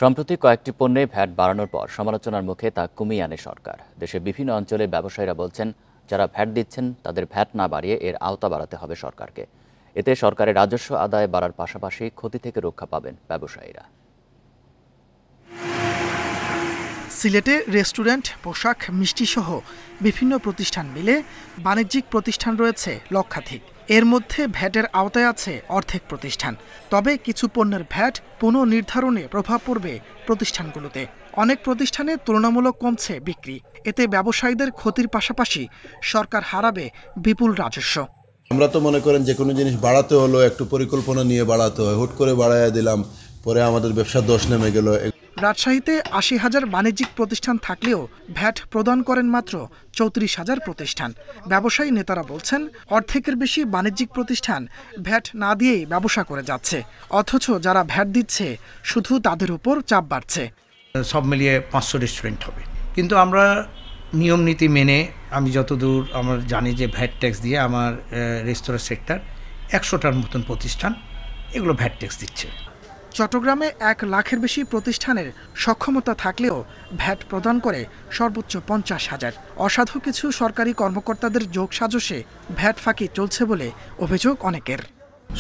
সম্প্রতি কয়েকটি পণ্যে ভ্যাট বাড়ানোর পর সমালোচনার মুখে তা কমিয়ে আনে সরকার। দেশের বিভিন্ন অঞ্চলের ব্যবসায়ীরা বলছেন, যারা ভ্যাট দিচ্ছেন তাদের ভ্যাট না বাড়িয়ে এর আওতা বাড়াতে হবে সরকারকে। এতে সরকারের রাজস্ব আদায় বাড়ার পাশাপাশি ক্ষতি থেকে রক্ষা পাবেন ব্যবসায়ীরা। সিলেটে রেস্টুরেন্ট, পোশাক, মিষ্টিসহ বিভিন্ন প্রতিষ্ঠান মিলে বাণিজ্যিক প্রতিষ্ঠান রয়েছে লক্ষাধিক। এর মধ্যে ভ্যাটের আওতায় আছে অর্ধেক প্রতিষ্ঠান। তবে কিছু পণ্যের ভ্যাট পুনঃনির্ধারণে প্রভাব পড়বে প্রতিষ্ঠানগুলোতে। অনেক প্রতিষ্ঠানে তুলনামূলক কমছে বিক্রি। এতে ব্যবসায়ীদের ক্ষতির পাশাপাশি সরকার হারাবে বিপুল রাজস্ব। আমরা তো মনে করেন যে কোনো জিনিস বাড়াতে হলো একটু পরিকল্পনা নিয়ে বাড়াতে হয়, হুট করে বাড়াইয়া দিলাম, পরে আমাদের ব্যবসার দোষ নেমে গেল। রাজশাহীতে ৮০,০০০ বাণিজ্যিক প্রতিষ্ঠান থাকলেও ভ্যাট প্রদান করেন মাত্র ৩৪,০০০ প্রতিষ্ঠান। ব্যবসায়ী নেতারা বলছেন, অর্ধেকের বেশি বাণিজ্যিক প্রতিষ্ঠান ভ্যাট না দিয়েই ব্যবসা করে যাচ্ছে, অথচ যারা ভ্যাট দিচ্ছে শুধু তাদের উপর চাপ বাড়ছে। সব মিলিয়ে ৫০০ রেস্টুরেন্ট হবে, কিন্তু আমরা নিয়ম নীতি মেনে, আমি যতদূর আমার জানি যে ভ্যাট ট্যাক্স দিয়ে আমার রেস্তোরাঁ সেক্টর ১০০টার মতন প্রতিষ্ঠান এগুলো ভ্যাট ট্যাক্স দিচ্ছে। চট্টগ্রামে ১ লাখের বেশি প্রতিষ্ঠানের সক্ষমতা থাকলেও ভ্যাট প্রদান করে সর্বোচ্চ ৫০,০০০। অসাধু কিছু সরকারি কর্মকর্তাদের যোগসাজশে ভ্যাট ফাঁকি চলছে বলে অভিযোগ অনেকের।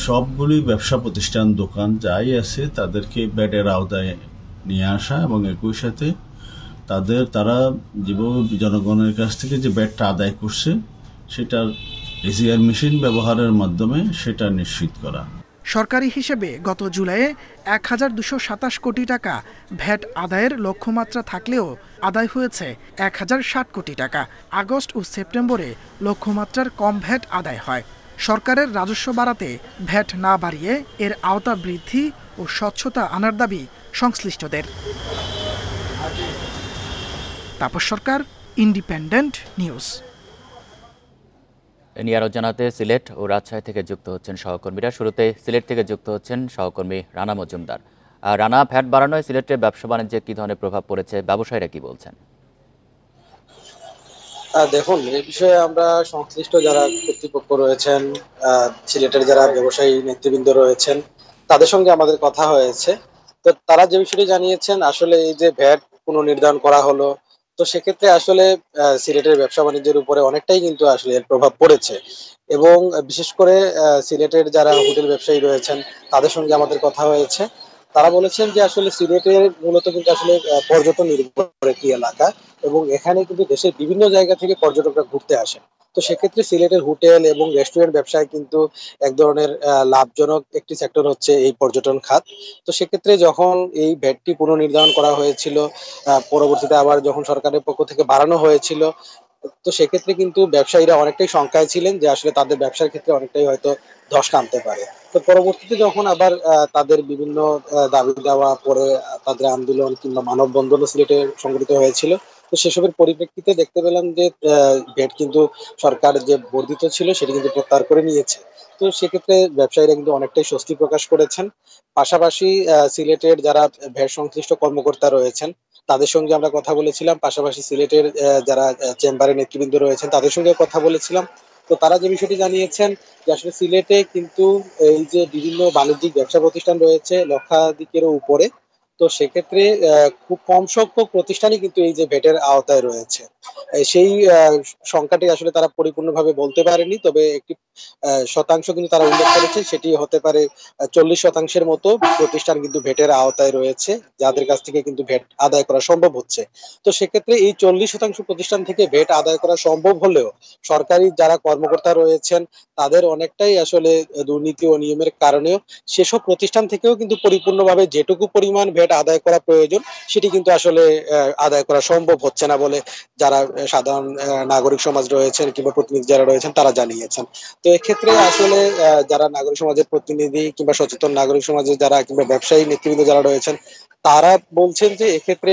সবগুলি ব্যবসা প্রতিষ্ঠান, দোকান যাই আছে তাদেরকে ভ্যাটের আওতায় নিয়ে আসা এবং একই সাথে তারা জনগণের কাছ থেকে যে ভ্যাটটা আদায় করছে সেটার এজিআর মেশিন ব্যবহারের মাধ্যমে সেটা নিশ্চিত করা। সরকারি হিসেবে গত জুলাইয়ে ১,২২৭ কোটি টাকা ভ্যাট আদায়ের লক্ষ্যমাত্রা থাকলেও আদায় হয়েছে ১,০৬০ কোটি টাকা। আগস্ট ও সেপ্টেম্বরে লক্ষ্যমাত্রার কম ভ্যাট আদায় হয়। সরকারের রাজস্ব বাড়াতে ভ্যাট না বাড়িয়ে এর আওতা বৃদ্ধি ও স্বচ্ছতা আনার দাবি সংশ্লিষ্টদের। তাপস সরকার, ইন্ডিপেন্ডেন্ট নিউজ। এ নিয়ে আরও জানাতে সিলেট ও রাজশাহী থেকে যুক্ত হচ্ছেন সহকর্মীরা। শুরুতে সিলেট থেকে যুক্ত হচ্ছেন সহকর্মী রানা মজুমদার। রানা, ভ্যাট বাড়ানোয় সিলেটের ব্যবসা বাণিজ্যে কী ধরনের প্রভাব পড়েছে, ব্যবসায়ীরা কি বলছেন? দেখুন, এই বিষয়ে আমরা সংশ্লিষ্ট যারা কর্তৃপক্ষ রয়েছেন, সিলেটের যারা ব্যবসায়ী নেতৃবৃন্দ রয়েছেন, তাদের সঙ্গে আমাদের কথা হয়েছে। তো তারা যে বিষয়টি জানিয়েছেন, আসলে এই যে ভ্যাট পুনর্নির্ধারণ করা হলো, তো সেক্ষেত্রে আসলে সিলেটের ব্যবসা বাণিজ্যের উপরে অনেকটাই কিন্তু আসলে এর প্রভাব পড়েছে। এবং বিশেষ করে সিলেটের যারা হোটেল ব্যবসায়ী রয়েছেন তাদের সঙ্গে আমাদের কথা হয়েছে। তারা বলেছেন যে আসলে সিলেটের মূলত কিন্তু আসলে পর্যটন নির্ভর একটি এলাকা, এবং এখানে কিন্তু দেশের বিভিন্ন জায়গা থেকে পর্যটকরা ঘুরতে আসেন। তো সেক্ষেত্রে সিলেটের হোটেল এবং রেস্টুরেন্ট ব্যবসায় কিন্তু এক ধরনের লাভজনক একটি সেক্টর হচ্ছে এই পর্যটন খাত। তো সেক্ষেত্রে যখন এই ভ্যাটটি পুনর্নির্ধারণ করা হয়েছিল, পরবর্তীতে আবার যখন সরকারের পক্ষ থেকে বাড়ানো হয়েছিল, তো সেক্ষেত্রে কিন্তু ব্যবসায়ীরা অনেকটাই শঙ্কায় ছিলেন যে আসলে তাদের ব্যবসার ক্ষেত্রে অনেকটাই হয়তো ধস নামতে পারে। তো পরবর্তীতে যখন আবার তাদের বিভিন্ন দাবি দেওয়া পরে তাদের আন্দোলন কিংবা মানববন্ধনও সিলেটে সংগঠিত হয়েছিল। তো সেসবের পরিপ্রেক্ষিতে দেখতে পেলাম যে ভ্যাট কিন্তু সরকার যে বর্ধিত ছিল সেটি কিন্তু প্রত্যাহার করে নিয়েছে। তো সেক্ষেত্রে ব্যবসায়ীরা কিন্তু অনেকটাই স্বস্তি প্রকাশ করেছেন। পাশাপাশি সিলেটের যারা ভ্যাট সংশ্লিষ্ট কর্মকর্তা রয়েছেন তাদের সঙ্গে আমরা কথা বলেছিলাম, পাশাপাশি সিলেটের যারা চেম্বারের নেতৃবৃন্দ রয়েছেন তাদের সঙ্গে কথা বলেছিলাম। তো তারা যে বিষয়টি জানিয়েছেন যে আসলে সিলেটে কিন্তু এই যে বিভিন্ন বাণিজ্যিক ব্যবসা প্রতিষ্ঠান রয়েছে লক্ষাধিকেরও উপরে। তো সেক্ষেত্রে খুব কম সংখ্যক প্রতিষ্ঠানই কিন্তু এই যে ভ্যাটের আওতায় রয়েছে। সেই সংখ্যাটি আসলে তারা পরিপূর্ণভাবে বলতে পারেনি, তবে একটি শতাংশ কিন্তু তারা উল্লেখ করেছে, সেটি হতে পারে ৪০% মতো প্রতিষ্ঠান কিন্তু ভ্যাটের আওতায় রয়েছে, যাদের কাছ থেকে কিন্তু ভ্যাট আদায় করা সম্ভব হচ্ছে। তো সেক্ষেত্রে এই ৪০% প্রতিষ্ঠান থেকে ভ্যাট আদায় করা সম্ভব হলেও সরকারি যারা কর্মকর্তা রয়েছেন তাদের অনেকটাই আসলে দুর্নীতি ও নিয়মের কারণেও সেসব প্রতিষ্ঠান থেকেও কিন্তু পরিপূর্ণভাবে যেটুকু পরিমাণ ভ্যাট আদায় করা প্রয়োজন সেটি কিন্তু আসলে আদায় করা সম্ভব হচ্ছে না বলে যারা সাধারণ নাগরিক সমাজ রয়েছেন কিংবা প্রতিনিধি যারা রয়েছেন তারা জানিয়েছেন। তো এক্ষেত্রে আসলে যারা নাগরিক সমাজের প্রতিনিধি কিংবা সচেতন নাগরিক সমাজের যারা কিংবা ব্যবসায়ী নেতৃবৃন্দ যারা রয়েছেন তারা বলছেন যে এক্ষেত্রে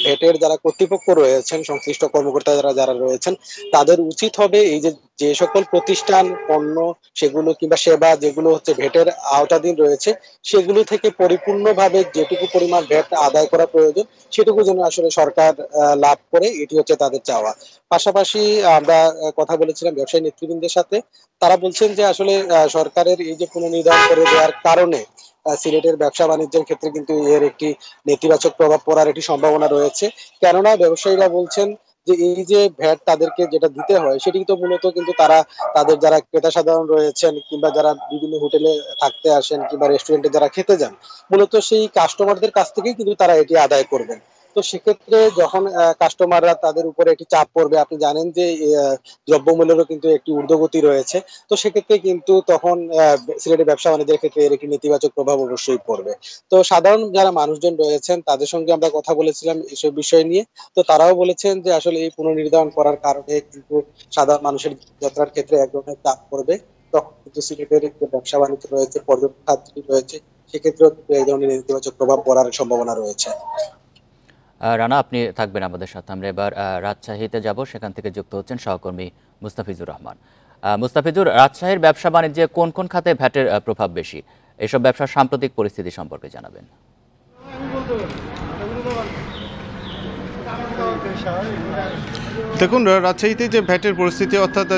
ভ্যাটের যারা কর্তৃপক্ষ রয়েছেন, সংশ্লিষ্ট কর্মকর্তা যারা রয়েছেন তাদের উচিত হবে এই যে সকল প্রতিষ্ঠান পণ্য সেগুলো কিংবা সেবা যেগুলো হচ্ছে ভ্যাটের আওতাধীন রয়েছে সেগুলো থেকে পরিপূর্ণভাবে যেটুকু পরিমাণ ভ্যাট আদায় করা প্রয়োজন সেটুকু যেন আসলে সরকার লাভ করে, এটি হচ্ছে তাদের চাওয়া। পাশাপাশি আমরা কথা বলেছিলাম ব্যবসায়ী নেতৃবৃন্দের সাথে, তারা বলছেন যে আসলে সরকারের এই যে পুনর্নির্ধারণ করে দেওয়ার কারণে সিলেটের ব্যবসা বাণিজ্যের ক্ষেত্রে কিন্তু এর একটি নেতিবাচক প্রভাব পড়ার একটি সম্ভাবনা রয়েছে। কেননা ব্যবসায়ীরা বলছেন যে এই যে ভ্যাট তাদেরকে যেটা দিতে হয় সেটি তো মূলত কিন্তু তারা তাদের যারা ক্রেতা সাধারণ রয়েছেন কিংবা যারা বিভিন্ন হোটেলে থাকতে আসেন কিংবা রেস্টুরেন্টে যারা খেতে যান, মূলত সেই কাস্টমারদের কাছ থেকেই কিন্তু তারা এটি আদায় করবেন। তো সেক্ষেত্রে যখন কাস্টমাররা তাদের উপরে একটি চাপ পড়বে, আপনি জানেন যে দ্রব্যমূল্যেরও কিন্তু একটি ঊর্ধ্বগতি রয়েছে। তো সেক্ষেত্রে কিন্তু তখন সিলেটের ব্যবসা বাণিজ্যের ক্ষেত্রে এর একটি নেতিবাচক প্রভাব অবশ্যই পড়বে। তো সাধারণ যারা মানুষজন রয়েছেন তাদের সঙ্গে আমরা কথা বলেছিলাম এসব বিষয় নিয়ে। তো তারাও বলেছেন যে আসলে এই পুনর্নির্ধারণ করার কারণে কিন্তু সাধারণ মানুষের যাত্রার ক্ষেত্রে এক ধরনের চাপ পড়বে। তখন কিন্তু সিলেটের যে ব্যবসা বাণিজ্য রয়েছে, পর্যটন খাত রয়েছে, সেক্ষেত্রেও কিন্তু এই ধরনের নেতিবাচক প্রভাব পড়ার সম্ভাবনা রয়েছে। রানা, আপনি থাকবেন আমাদের সাথে। আমরা এবার রাজশাহীতে যাব, সেখান থেকে যুক্ত হচ্ছেন সহকর্মী মুস্তাফিজুর রহমান। মুস্তাফিজুর, রাজশাহীর ব্যবসা বাণিজ্যে কোন কোন খাতে ভ্যাটের প্রভাব বেশি? এসব ব্যবসার সাম্প্রতিক পরিস্থিতি সম্পর্কে জানাবেন। দেখুন, রাজশাহীতে যে ভ্যাটের পরিস্থিতি, অর্থাৎ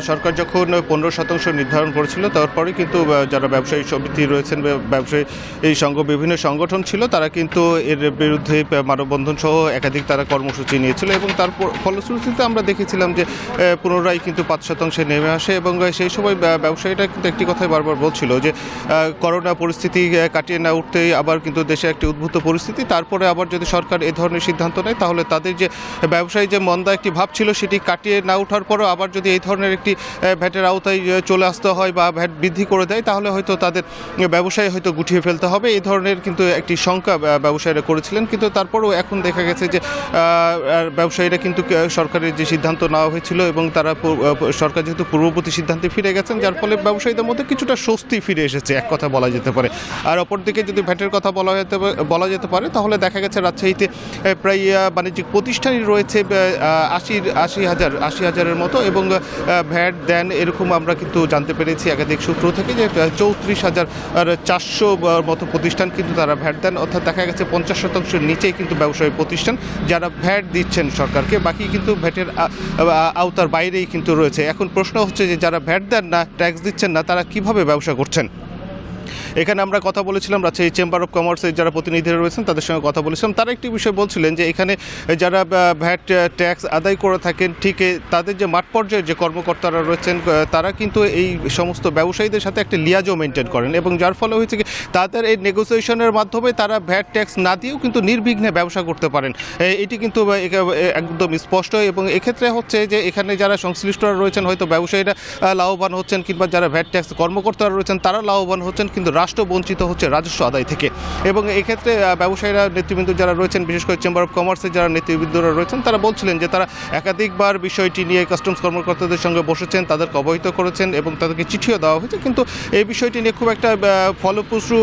সরকার যখন 15% নির্ধারণ করেছিল, তারপরে কিন্তু যারা ব্যবসায়ী সমিতি রয়েছেন, ব্যবসায়ী এই বিভিন্ন সংগঠন ছিল, তারা কিন্তু এর বিরুদ্ধে মানববন্ধন সহ একাধিক তারা কর্মসূচি নিয়েছিল এবং তার ফলশ্রুতিতে আমরা দেখেছিলাম যে পুনরায় কিন্তু 5% নেমে আসে। এবং সেই সময় ব্যবসায়ীরা কিন্তু একটি কথাই বারবার বলছিল যে করোনা পরিস্থিতি কাটিয়ে না উঠতেই আবার কিন্তু দেশে একটি উদ্ভূত পরিস্থিতি, তারপরে আবার যদি সরকার এ ধরনের সিদ্ধান্ত নেয় তাহলে তাদের যে ব্যবসায়ী যে মন্দা একটি ভাব ছিল সেটি কাটিয়ে না ওঠার পরও আবার যদি এই ধরনের একটি ভ্যাটের আওতায় চলে আসতে হয় বা ভ্যাট বৃদ্ধি করে দেয় তাহলে হয়তো তাদের ব্যবসায় হয়তো গুটিয়ে ফেলতে হবে, এই ধরনের কিন্তু একটি শঙ্কা ব্যবসায়ীরা করেছিলেন। কিন্তু তারপরেও এখন দেখা গেছে যে ব্যবসায়ীরা কিন্তু সরকারের যে সিদ্ধান্ত নেওয়া হয়েছিল এবং তারা সরকার যেহেতু পূর্ববর্তী সিদ্ধান্তে ফিরে গেছেন, যার ফলে ব্যবসায়ীদের মধ্যে কিছুটা স্বস্তি ফিরে এসেছে, এক কথা বলা যেতে পারে। আর অপরদিকে যদি ভ্যাটের কথা বলা যেতে পারে তাহলে দেখা গেছে রাজশাহীতে প্রায় বাণিজ্যিক প্রতিষ্ঠানই রয়েছে ৮০,০০০-৮০,০০০-এর মতো, এবং ভ্যাট দেন এরকম আমরা কিন্তু জানতে পেরেছি একাধিক সূত্র থেকে যে ৩৪,৪০০ মতো প্রতিষ্ঠান কিন্তু তারা ভ্যাট দেন, অর্থাৎ দেখা গেছে 50%-এর নিচেই কিন্তু ব্যবসায়ী প্রতিষ্ঠান যারা ভ্যাট দিচ্ছেন সরকারকে, বাকি কিন্তু ভ্যাটের আওতার বাইরেই কিন্তু রয়েছে। এখন প্রশ্ন হচ্ছে যে যারা ভ্যাট দেন না, ট্যাক্স দিচ্ছেন না, তারা কিভাবে ব্যবসা করছেন? এখানে আমরা কথা বলেছিলাম রাজশাহী চেম্বার অফ কমার্সের যারা প্রতিনিধিরা রয়েছেন তাদের সঙ্গে কথা বলেছিলাম। তারা একটি বিষয় বলছিলেন যে এখানে যারা ভ্যাট ট্যাক্স আদায় করে থাকেন, ঠিক তাদের যে মাঠ পর্যায়ে যে কর্মকর্তারা রয়েছেন তারা কিন্তু এই সমস্ত ব্যবসায়ীদের সাথে একটা লিয়াজও মেনটেন করেন, এবং যার ফলে হয়েছে কি তাদের এই নেগোসিয়েশনের মাধ্যমে তারা ভ্যাট ট্যাক্স না দিয়েও কিন্তু নির্বিঘ্নে ব্যবসা করতে পারেন। এটি কিন্তু একদম স্পষ্ট, এবং এক্ষেত্রে হচ্ছে যে এখানে যারা সংশ্লিষ্টরা রয়েছেন হয়তো ব্যবসায়ীরা লাভবান হচ্ছেন, কিংবা যারা ভ্যাট ট্যাক্স কর্মকর্তারা রয়েছেন তারা লাভবান হচ্ছেন, কিন্তু রাষ্ট্র বঞ্চিত হচ্ছে রাজস্ব আদায় থেকে। এবং এক্ষেত্রে ব্যবসায়ীরা নেতৃবৃন্দ যারা রয়েছেন, বিশেষ করে চেম্বার অফ কমার্সের যারা নেতৃবৃন্দরা রয়েছেন, তারা বলছিলেন যে তারা একাধিকবার বিষয়টি নিয়ে কাস্টমস কর্মকর্তাদের সঙ্গে বসেছেন, তাদেরকে অবহিত করেছেন এবং তাদেরকে চিঠিও দেওয়া হয়েছে, কিন্তু এই বিষয়টি নিয়ে খুব একটা ফলপ্রসূ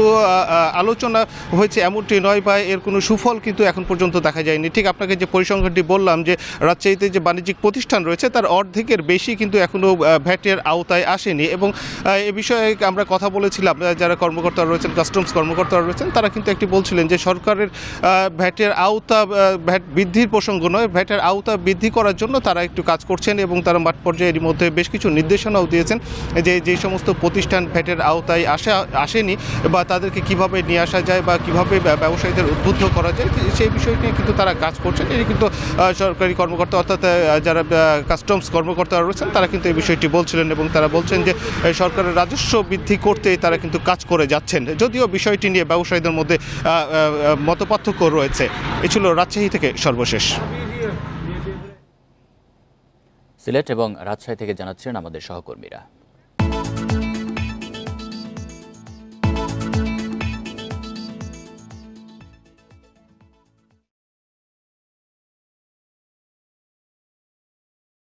আলোচনা হয়েছে এমনটি নয়, বা এর কোনো সুফল কিন্তু এখন পর্যন্ত দেখা যায়নি। ঠিক আপনাকে যে পরিসংখ্যানটি বললাম যে রাজশাহীতে যে বাণিজ্যিক প্রতিষ্ঠান রয়েছে তার অর্ধেকের বেশি কিন্তু এখনও ভ্যাটের আওতায় আসেনি, এবং এ বিষয়ে আমরা কথা বলেছিলাম যারা কর্মকর্তারা রয়েছেন, কাস্টমস কর্মকর্তারা রয়েছেন, তারা কিন্তু একটি বলছিলেন যে সরকারের ভ্যাটের আওতা, ভ্যাট বৃদ্ধির প্রসঙ্গ নয়, ভ্যাটের আওতা বৃদ্ধি করার জন্য তারা একটু কাজ করছেন, এবং তারা মাঠ পর্যায়ে এর মধ্যে বেশ কিছু নির্দেশনাও দিয়েছেন যে সমস্ত প্রতিষ্ঠান ভ্যাটের আওতায় আসেনি বা তাদেরকে কিভাবে নিয়ে আসা যায় বা কিভাবে ব্যবসায়ীদের উদ্বুদ্ধ করা যায়, সেই বিষয় নিয়ে কিন্তু তারা কাজ করছেন। এটি কিন্তু সরকারি কর্মকর্তা অর্থাৎ যারা কাস্টমস কর্মকর্তারা রয়েছেন তারা কিন্তু এই বিষয়টি বলছিলেন, এবং তারা বলছেন যে সরকারের রাজস্ব বৃদ্ধি করতে তারা কিন্তু কাজ করে যাচ্ছেন, যদিও বিষয়টি নিয়ে ব্যবসায়ীদের মধ্যে মতপার্থক্য রয়েছে। এ ছিল রাজশাহী থেকে সর্বশেষ। সিলেট এবং রাজশাহী থেকে জানাচ্ছেন আমাদের সহকর্মীরা।